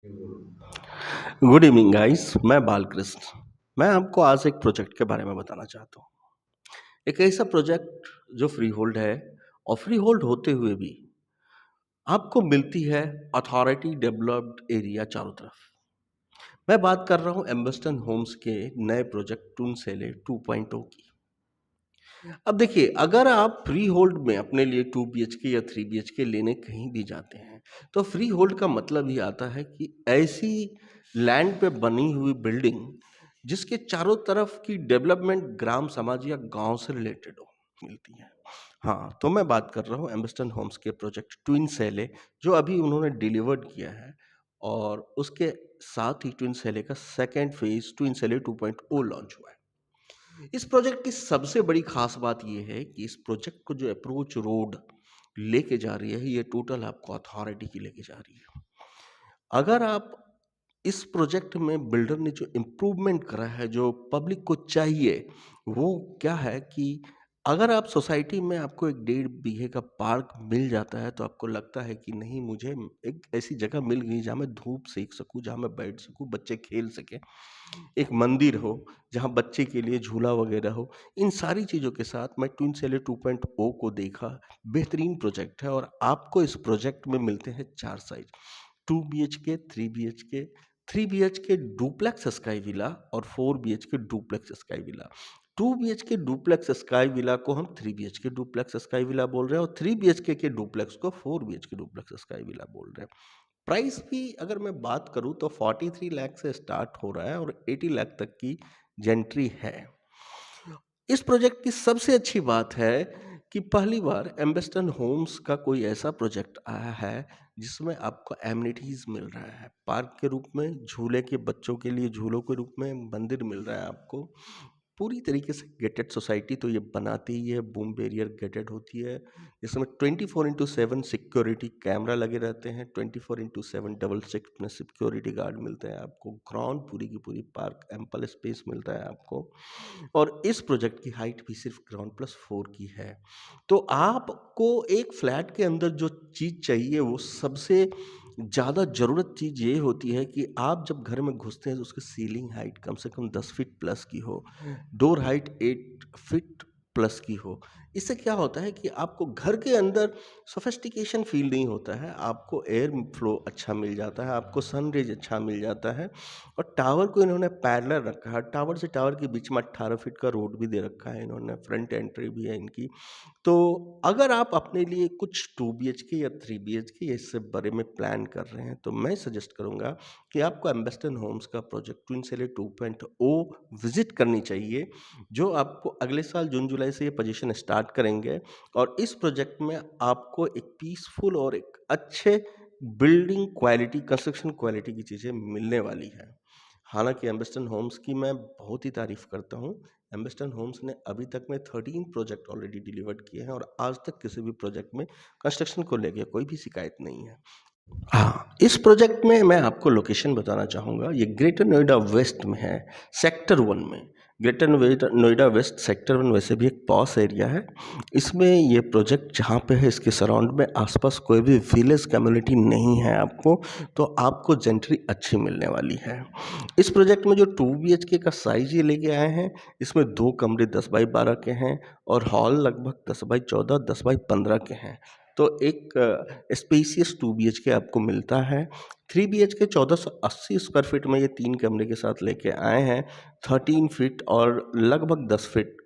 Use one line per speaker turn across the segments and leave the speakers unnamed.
Good evening guys, मैं बालकृष्ण। मैं आपको आज एक प्रोजेक्ट के बारे में बताना चाहता हूँ। एक ऐसा प्रोजेक्ट जो फ्री होल्ड है और फ्री होल्ड होते हुए भी आपको मिलती है अथॉरिटी डेवलप्ड एरिया चारों तरफ। मैं बात कर रहा हूँ एम्बेस्टन होम्स के नए प्रोजेक्ट टूनसेले 2.0 की। अब देखिए, अगर आप फ्री होल्ड में अपने लिए 2 बीएचके या 3 बीएचके लेने कहीं भी जाते हैं, तो फ्री होल्ड का मतलब ही आता है कि ऐसी लैंड पे बनी हुई बिल्डिंग जिसके चारों तरफ की डेवलपमेंट ग्राम समाज या गांव से रिलेटेड हो, मिलती है। हाँ, तो मैं बात कर रहा हूँ एम्बेस्टन होम्स के प्रोजेक्ट ट्विन सेले, जो अभी उन्होंने डिलीवर्ड किया है। और उसके साथ ही ट्विन सेले का सेकेंड फेज ट्विन सेले 2.0 लॉन्च हुआ है। इस प्रोजेक्ट की सबसे बड़ी खास बात यह है कि इस प्रोजेक्ट को जो अप्रोच रोड लेके जा रही है, ये टोटल आपको अथॉरिटी की लेके जा रही है। अगर आप इस प्रोजेक्ट में बिल्डर ने जो इम्प्रूवमेंट करा है, जो पब्लिक को चाहिए, वो क्या है कि अगर आप सोसाइटी में आपको एक 1.5 बीघे का पार्क मिल जाता है, तो आपको लगता है कि नहीं, मुझे एक ऐसी जगह मिल गई जहाँ मैं धूप सेक सकूँ, जहाँ मैं बैठ सकूँ, बच्चे खेल सकें, एक मंदिर हो जहाँ बच्चे के लिए झूला वगैरह हो। इन सारी चीज़ों के साथ मैं ट्विन सेले 2.0 को देखा। बेहतरीन प्रोजेक्ट है और आपको इस प्रोजेक्ट में मिलते हैं 4 size: 2 BHK, 3 BHK, 3 BHK duplex sky villa और 4 BHK duplex sky villa. 2 BHK duplex sky villa को हम 3 बीएचके डुप्लेक्स स्काई विला बोल रहे हैं और 3 बीएचके के डुप्लेक्स को 4 बीएचके डुप्लेक्स स्काई विला बोल रहे हैं। प्राइस भी अगर मैं बात करूं तो 43 लाख से स्टार्ट हो रहा है और 80 लाख तक की जेंट्री है। इस प्रोजेक्ट की सबसे अच्छी बात है कि पहली बार एम्बेस्टन होम्स का कोई ऐसा प्रोजेक्ट आया है जिसमें आपको एमिनिटीज मिल रहा है, पार्क के रूप में, झूले के बच्चों के लिए झूलों के रूप में मंदिर मिल रहा है आपको। पूरी तरीके से गेटेड सोसाइटी तो ये बनाती ही है, बूम बैरियर गेटेड होती है, जिसमें 24/7 सिक्योरिटी कैमरा लगे रहते हैं, 24/7 डबल शिफ्ट में सिक्योरिटी गार्ड मिलते हैं आपको, ग्राउंड पूरी की पूरी पार्क एम्पल स्पेस मिलता है आपको। और इस प्रोजेक्ट की हाइट भी सिर्फ ग्राउंड प्लस 4 की है। तो आपको एक फ्लैट के अंदर जो चीज़ चाहिए, वो सबसे ज़्यादा ज़रूरत चीज़ ये होती है कि आप जब घर में घुसते हैं तो उसकी सीलिंग हाइट कम से कम 10 फीट प्लस की हो, डोर हाइट 8 फीट प्लस की हो। इससे क्या होता है कि आपको घर के अंदर सोफिस्टिकेशन फील नहीं होता है, आपको एयर फ्लो अच्छा मिल जाता है, आपको सन रेज अच्छा मिल जाता है। और टावर को इन्होंने पैरेलल रखा है, टावर से टावर के बीच में 18 फीट का रोड भी दे रखा है इन्होंने, फ्रंट एंट्री भी है इनकी। तो अगर आप अपने लिए कुछ 2 बीएचके या 3 बीएचके या इससे बड़े में प्लान कर रहे हैं, तो मैं सजेस्ट करूंगा कि आपको एम्बेस्टन होम्स का प्रोजेक्ट ट्विन सेले 2.0 विजिट करनी चाहिए, जो आपको अगले साल जून जुलाई से ये पोजीशन स्टार्ट करेंगे। और इस प्रोजेक्ट में आपको एक पीसफुल और एक अच्छे बिल्डिंग क्वालिटी, कंस्ट्रक्शन क्वालिटी की चीज़ें मिलने वाली है। हालांकि एम्बेस्टन होम्स की मैं बहुत ही तारीफ करता हूँ। एम्बेस्टन होम्स ने अभी तक में 13 प्रोजेक्ट ऑलरेडी डिलीवर्ड किए हैं और आज तक किसी भी प्रोजेक्ट में कंस्ट्रक्शन को लेकर कोई भी शिकायत नहीं है। हाँ, इस प्रोजेक्ट में मैं आपको लोकेशन बताना चाहूँगा। ये ग्रेटर नोएडा वेस्ट में है, सेक्टर 1 में। Greater Noida Noida West sector 1 वैसे भी एक पॉश एरिया है। इसमें ये प्रोजेक्ट जहाँ पे है, इसके सराउंड में आसपास कोई भी विलेज कम्युनिटी नहीं है आपको, तो आपको जेंट्री अच्छी मिलने वाली है। इस प्रोजेक्ट में जो 2 बीएचके का साइज ये लेके आए हैं, इसमें 2 कमरे 10 बाई 12 के हैं और हॉल लगभग 10 बाई 14, 10 बाई 15 के हैं। तो एक स्पेसियस 2 बीएचके आपको मिलता है। 3 बीएचके 1480 स्क्वायर फीट में ये 3 कमरे के साथ लेके आए हैं। 13 फीट और लगभग 10 फीट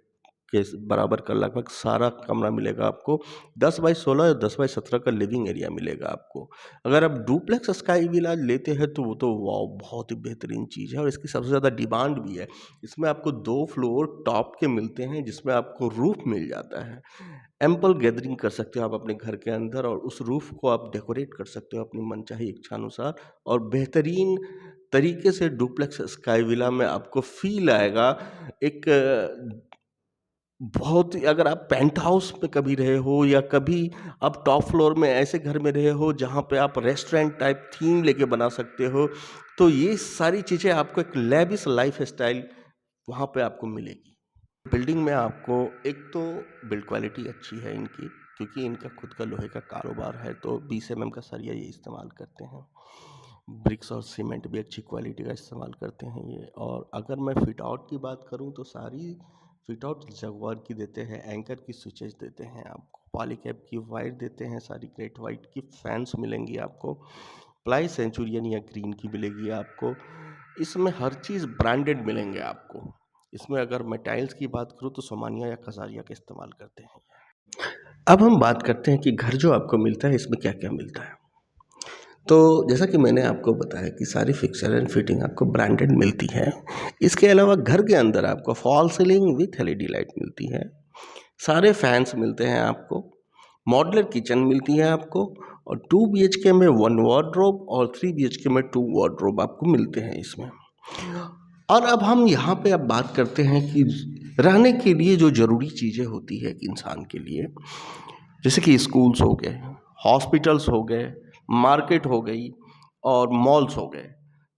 के बराबर का लगभग सारा कमरा मिलेगा आपको। 10 बाई 16 या 10 बाई 17 का लिविंग एरिया मिलेगा आपको। अगर आप डुप्लेक्स स्काई विला लेते हैं तो वो तो वाओ, बहुत ही बेहतरीन चीज़ है और इसकी सबसे ज़्यादा डिमांड भी है। इसमें आपको 2 फ्लोर टॉप के मिलते हैं, जिसमें आपको रूफ मिल जाता है। एम्पल गैदरिंग कर सकते हो आप अपने घर के अंदर और उस रूफ को आप डेकोरेट कर सकते हो अपनी मनचाही इच्छानुसार। और बेहतरीन तरीके से डुप्लेक्स स्काई विला में आपको फील आएगा। एक बहुत ही, अगर आप पेंट हाउस में कभी रहे हो या कभी आप टॉप फ्लोर में ऐसे घर में रहे हो जहाँ पे आप रेस्टोरेंट टाइप थीम लेके बना सकते हो, तो ये सारी चीज़ें आपको एक लेविश लाइफ स्टाइल वहाँ पे आपको मिलेगी। बिल्डिंग में आपको एक तो बिल्ड क्वालिटी अच्छी है इनकी, क्योंकि इनका खुद का लोहे का कारोबार है, तो 20 mm का सरिया ये इस्तेमाल करते हैं। ब्रिक्स और सीमेंट भी अच्छी क्वालिटी का इस्तेमाल करते हैं ये। और अगर मैं फिट आउट की बात करूँ तो सारी फिट आउट जगुआर की देते हैं, एंकर की स्विचेस देते हैं आपको, पॉलीकैब की वायर देते हैं, सारी ग्रेट वाइट की फैंस मिलेंगी आपको, प्लाई सेंचुरियन या ग्रीन की मिलेगी आपको। इसमें हर चीज़ ब्रांडेड मिलेंगे आपको। इसमें अगर मैं टाइल्स की बात करूँ तो सोमानिया या कसारिया का इस्तेमाल करते हैं। अब हम बात करते हैं कि घर जो आपको मिलता है इसमें क्या-क्या मिलता है। तो जैसा कि मैंने आपको बताया कि सारी फिक्सर एंड फिटिंग आपको ब्रांडेड मिलती है। इसके अलावा घर के अंदर आपको fall ceiling with LED light मिलती है। सारे फैन्स मिलते हैं आपको। मॉड्यूलर किचन मिलती है आपको और 2 बीएचके में 1 वार्डरोब और 3 बीएचके में 2 वार्डरोब आपको मिलते हैं इसमें। और अब हम यहाँ पे अब बात करते हैं कि रहने के लिए जो ज़रूरी चीज़ें होती है एक इंसान के लिए, जैसे कि स्कूल्स हो गए, हॉस्पिटल्स हो गए, मार्केट हो गई और मॉल्स हो गए।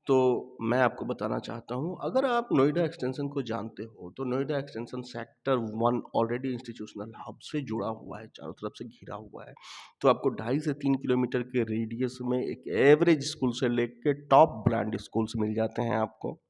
तो मैं आपको बताना चाहता हूँ, अगर आप नोएडा एक्सटेंशन को जानते हो, तो Noida extension sector 1 already institutional hub से जुड़ा हुआ है, चारों तरफ से घिरा हुआ है। तो आपको 2.5 से 3 किलोमीटर के रेडियस में एक एवरेज स्कूल से लेके टॉप ब्रांड स्कूल्स मिल जाते हैं आपको।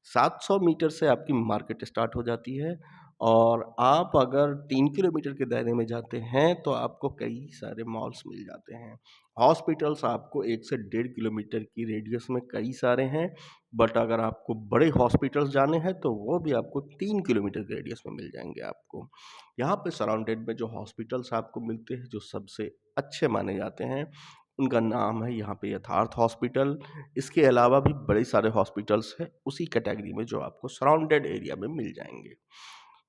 700 मीटर से आपकी मार्केट स्टार्ट हो जाती है और आप अगर 3 किलोमीटर के दायरे में जाते हैं तो आपको कई सारे मॉल्स मिल जाते हैं। हॉस्पिटल्स आपको 1 से 1.5 किलोमीटर की रेडियस में कई सारे हैं, बट अगर आपको बड़े हॉस्पिटल्स जाने हैं तो वो भी आपको 3 किलोमीटर के रेडियस में मिल जाएँगे आपको। यहाँ पे सराउंडेड में जो हॉस्पिटल्स आपको मिलते हैं, जो सबसे अच्छे माने जाते हैं, उनका नाम है यहाँ पे यथार्थ हॉस्पिटल। इसके अलावा भी बड़े सारे हॉस्पिटल्स हैं उसी कैटेगरी में जो आपको सराउंडेड एरिया में मिल जाएँगे।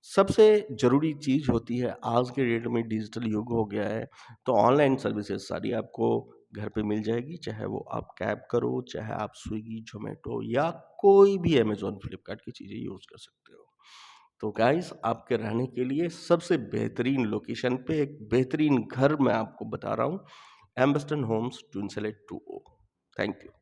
सबसे ज़रूरी चीज़ होती है, आज के डेट में डिजिटल युग हो गया है, तो ऑनलाइन सर्विसेज़ सारी आपको घर पे मिल जाएगी, चाहे वो आप कैब करो, चाहे आप स्विगी, ज़ोमैटो या कोई भी अमेज़न, फ्लिपकार्ट की चीज़ें यूज़ कर सकते हो। तो गाइस, आपके रहने के लिए सबसे बेहतरीन लोकेशन पे एक बेहतरीन घर मैं आपको बता रहा हूँ, एम्बेस्टन होम्स, ट्विन सेलेट 2O। Thank you.